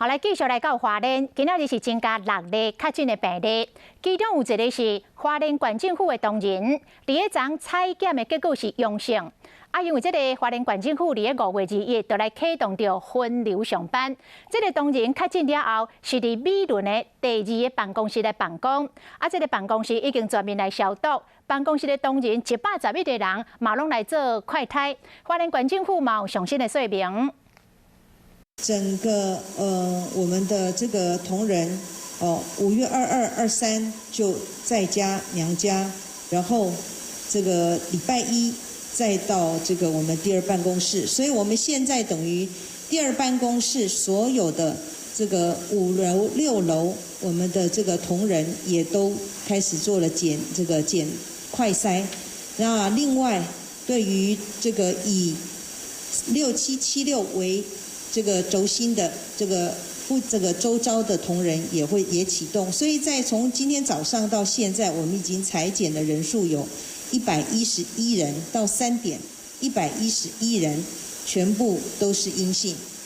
好，来继续来到花莲，今仔日是增加6例确诊的病例，其中有一个是花莲县政府的同仁，伫个昨采检的结果是阳性。因为这个花莲县政府伫个5月2日就来启动着分流上班，这个同仁确诊了后，是伫美伦的第2个办公室来办公。这个办公室已经全面来消毒，办公室的同仁111个人嘛拢来做快筛。花莲县政府嘛有详细的说明。 整个我们的这个同仁5月22、23就在家娘家，然后这个礼拜1再到这个我们第2办公室，所以我们现在等于第2办公室所有的这个5楼、6楼，我们的这个同仁也都开始做了检快筛。那另外对于这个以6776为 这个轴心的这个周遭的同仁也启动，所以在从今天早上到现在，我们已经采检的人数有111人，到3点111人全部都是阴性。